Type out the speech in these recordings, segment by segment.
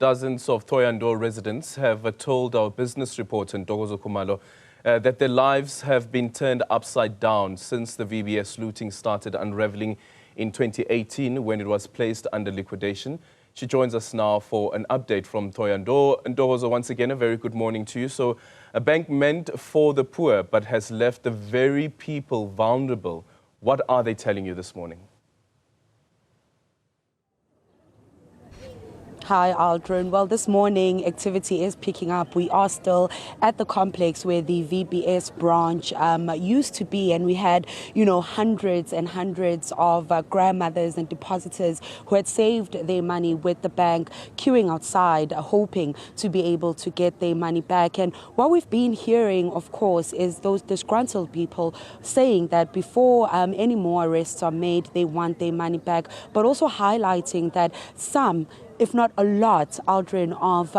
Dozens of Thohoyandou residents have told our business reporter Ntokozo Khumalo that their lives have been turned upside down since the VBS looting started unraveling in 2018 when it was placed under liquidation. She joins us now for an update from Thohoyandou. Ntokozo, once again, a very good morning to you. So, a bank meant for the poor but has left the very people vulnerable. What are they telling you this morning? Hi, Aldrin. Well, this morning activity is picking up. We are still at the complex where the VBS branch used to be, and we had, hundreds and hundreds of grandmothers and depositors who had saved their money with the bank, queuing outside, hoping to be able to get their money back. And what we've been hearing, of course, is those disgruntled people saying that before any more arrests are made, they want their money back, but also highlighting that some, if not a lot, Aldrin, of,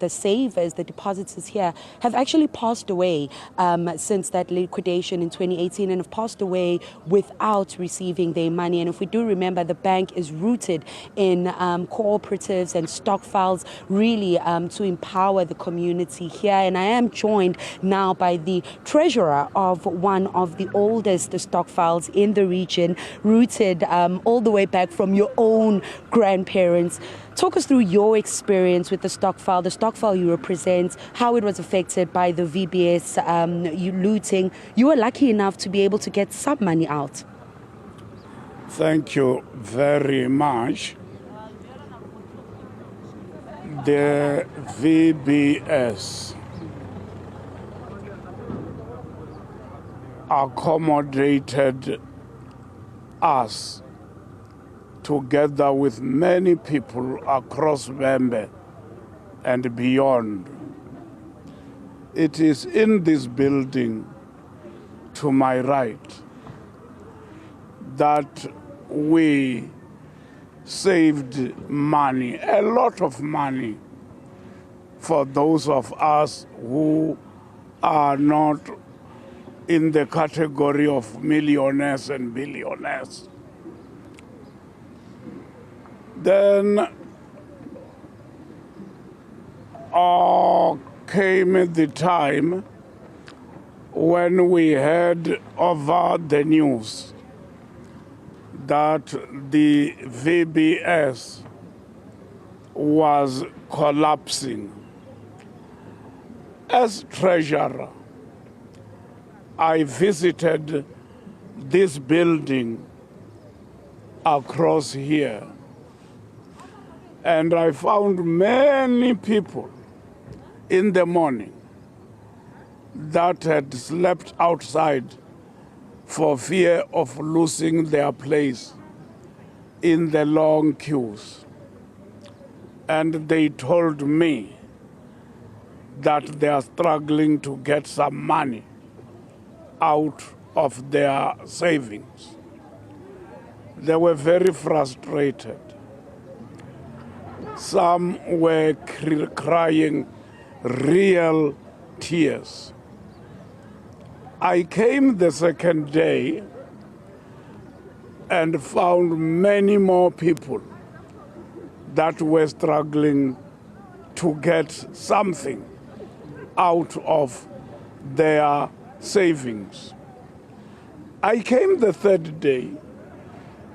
the savers, the depositors here, have actually passed away since that liquidation in 2018 and have passed away without receiving their money. And if we do remember, the bank is rooted in cooperatives and stock files, really to empower the community here. And I am joined now by the treasurer of one of the oldest stock files in the region, rooted all the way back from your own grandparents. Talk us through your experience with the stock file you represent, how it was affected by the VBS looting. You were lucky enough to be able to get some money out. Thank you very much. The VBS accommodated us together with many people across Vembe and beyond. It is in this building to my right that we saved money, a lot of money, for those of us who are not in the category of millionaires and billionaires. Then came the time when we heard over the news that the VBS was collapsing. As treasurer, I visited this building across here, and I found many people in the morning that had slept outside for fear of losing their place in the long queues. And they told me that they are struggling to get some money out of their savings. They were very frustrated. Some were crying real tears. I came the second day and found many more people that were struggling to get something out of their savings. I came the third day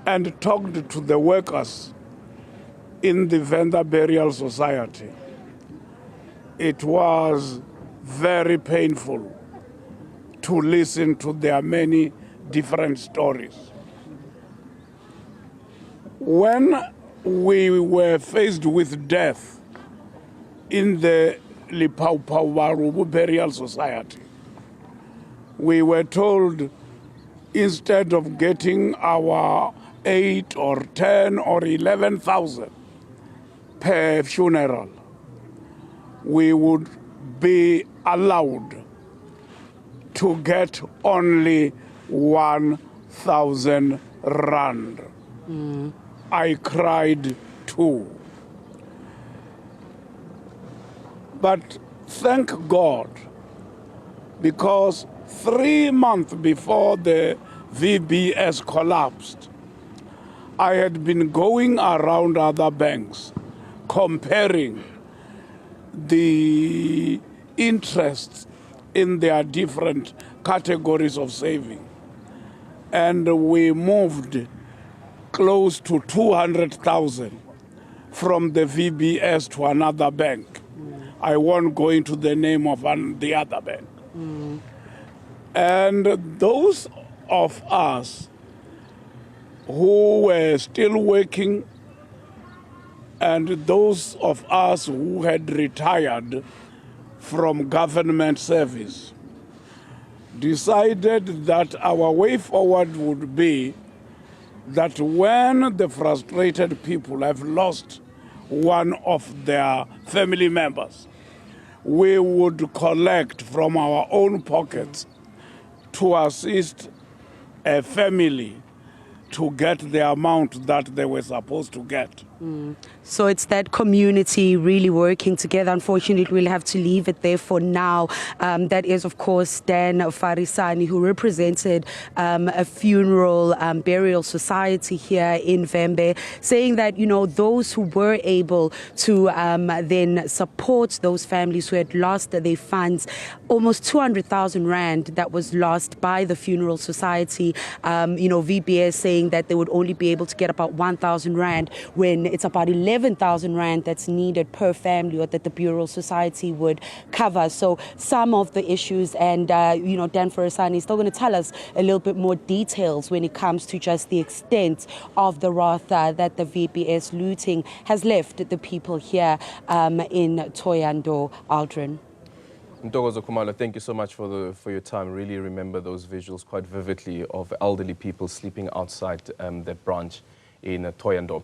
and talked to the workers in the Vendor Burial Society. It was very painful to listen to their many different stories. When we were faced with death in the Lipaupau Burial Society, we were told instead of getting our 8 or 10 or 11,000 per funeral, we would be allowed to get only 1,000 rand. I cried too. But thank God, because 3 months before the VBS collapsed, I had been going around other banks comparing the interests in their different categories of saving. And we moved close to 200,000 from the VBS to another bank. I won't go into the name of the other bank. And those of us who were still working and those of us who had retired from government service decided that our way forward would be that when the frustrated people have lost one of their family members, we would collect from our own pockets to assist a family to get the amount that they were supposed to get. So it's that community really working together. Unfortunately, we'll have to leave it there for now. That is, of course, Dan Farisani, who represented a funeral burial society here in Vembe, saying that, you know, those who were able to then support those families who had lost their funds, almost 200,000 rand that was lost by the funeral society. You know, VBS saying that they would only be able to get about 1,000 rand when it's about 11,000 rand that's needed per family, or that the Bureau Society would cover. So some of the issues, and you know, Dan Farisani is still going to tell us a little bit more details when it comes to just the extent of the wrath that the VBS looting has left the people here in Thohoyandou. Aldrin. Ntokozo, Khumalo, thank you so much for your time. Really remember those visuals quite vividly of elderly people sleeping outside that branch in Thohoyandou.